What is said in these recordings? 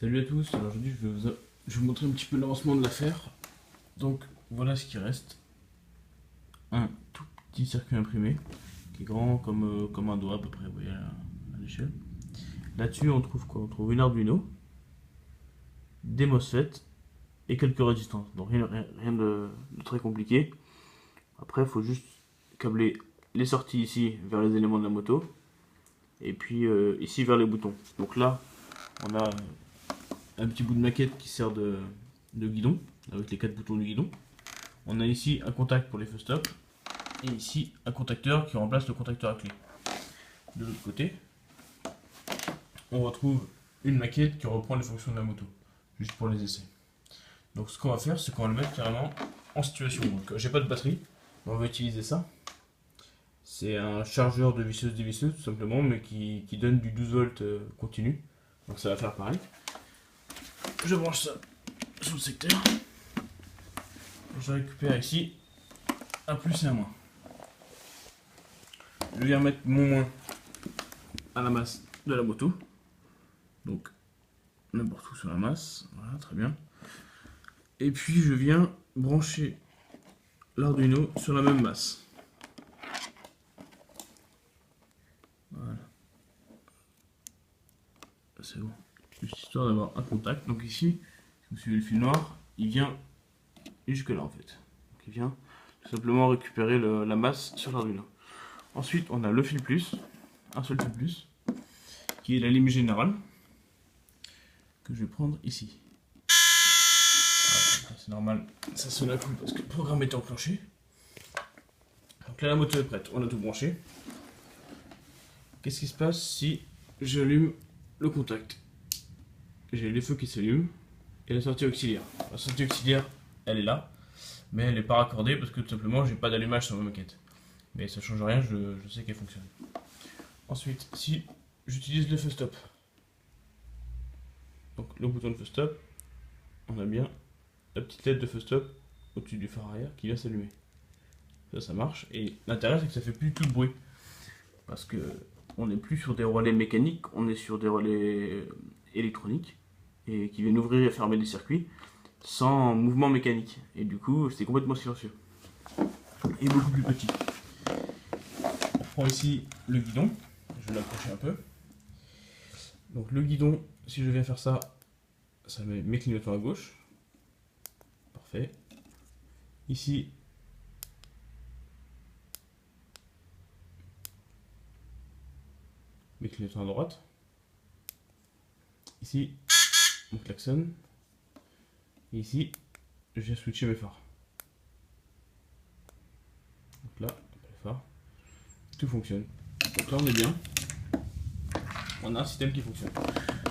Salut à tous, alors aujourd'hui je vais vous montrer un petit peu l'avancement de l'affaire. Donc voilà ce qui reste. Un tout petit circuit imprimé, qui est grand comme un doigt à peu près, vous voyez à l'échelle. Là-dessus on trouve quoi? On trouve une Arduino, des MOSFET et quelques résistances. Donc rien de très compliqué. Après il faut juste câbler les sorties ici vers les éléments de la moto. Et puis ici vers les boutons. Donc là on a un petit bout de maquette qui sert de guidon, avec les 4 boutons du guidon. On a ici un contact pour les feux stop, et ici un contacteur qui remplace le contacteur à clé. De l'autre côté, on retrouve une maquette qui reprend les fonctions de la moto, juste pour les essais. Donc ce qu'on va faire, c'est qu'on va le mettre carrément en situation. Donc j'ai pas de batterie, mais on va utiliser ça. C'est un chargeur de visseuse-dévisseuse tout simplement, mais qui donne du 12 volts continu. Donc ça va faire pareil. Je branche ça sur le secteur. Je récupère ici un plus et un moins. Je viens mettre mon moins à la masse de la moto. Donc n'importe où sur la masse. Voilà, très bien. Et puis je viens brancher l'Arduino sur la même masse. Voilà. C'est bon. Juste histoire d'avoir un contact. Donc ici, si vous suivez le fil noir, il vient jusque là en fait. Donc il vient tout simplement récupérer la masse sur l'Arduino. Ensuite, on a le fil plus, un seul fil plus, qui est la lime générale, que je vais prendre ici. Voilà, c'est normal, ça sonne à coup parce que le programme est enclenché. Donc là, la moto est prête, on a tout branché. Qu'est-ce qui se passe si j'allume le contact? J'ai les feux qui s'allument et la sortie auxiliaire. La sortie auxiliaire, elle est là, mais elle n'est pas raccordée parce que tout simplement, j'ai pas d'allumage sur ma maquette. Mais ça change rien, je sais qu'elle fonctionne. Ensuite, si j'utilise le feu stop, donc le bouton de feu stop, on a bien la petite LED de feu stop au-dessus du phare arrière qui vient s'allumer. Ça marche. Et l'intérêt, c'est que ça fait plus du tout de bruit. Parce que on n'est plus sur des relais mécaniques, on est sur des relais électroniques et qui viennent ouvrir et fermer les circuits sans mouvement mécanique. Et du coup, c'est complètement silencieux. Et beaucoup plus petit. On prend ici le guidon, je vais l'approcher un peu. Donc le guidon, si je viens faire ça, ça met mes clignotants à gauche. Parfait. Ici, mes clignotants à droite. Ici, mon klaxon. Et ici, je viens switcher mes phares. Donc là, les phares. Tout fonctionne. Donc là, on est bien. On a un système qui fonctionne.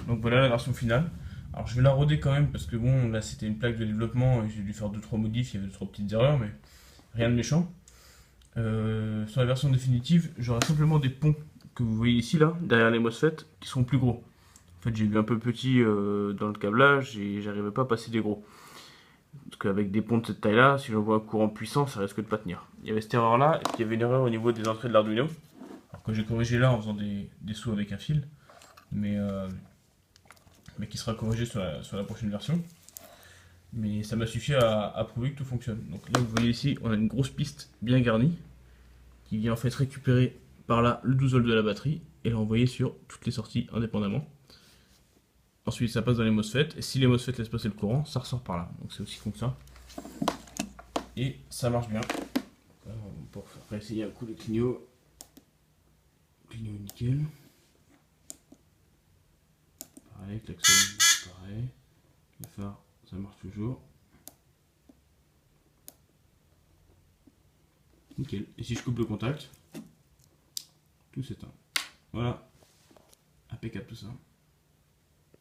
Donc voilà la version finale. Alors je vais la roder quand même parce que bon, là c'était une plaque de développement et j'ai dû faire 2-3 modifs, il y avait 2-3 petites erreurs, mais rien de méchant. Sur la version définitive, j'aurai simplement des ponts que vous voyez ici, là, derrière les MOSFET, qui seront plus gros. En fait, j'ai vu un peu petit dans le câblage et j'arrivais pas à passer des gros. Parce qu'avec des ponts de cette taille-là, si j'envoie un courant puissant, ça risque de pas tenir. Il y avait cette erreur-là, et puis il y avait une erreur au niveau des entrées de l'Arduino. Alors que j'ai corrigé là en faisant des sauts avec un fil, mais qui sera corrigé sur la prochaine version. Mais ça m'a suffi à prouver que tout fonctionne. Donc là, vous voyez ici, on a une grosse piste bien garnie, qui vient en fait récupérer par là le 12 volts de la batterie et l'envoyer sur toutes les sorties indépendamment. Ensuite ça passe dans les MOSFET et si les MOSFET laissent passer le courant, ça ressort par là. Donc c'est aussi comme ça. Et ça marche bien. Pour faire essayer un coup les clignots. Clignot nickel. Pareil, klaxon, pareil. Les phares, ça marche toujours. Nickel. Et si je coupe le contact, tout s'éteint. Voilà. Impeccable tout ça.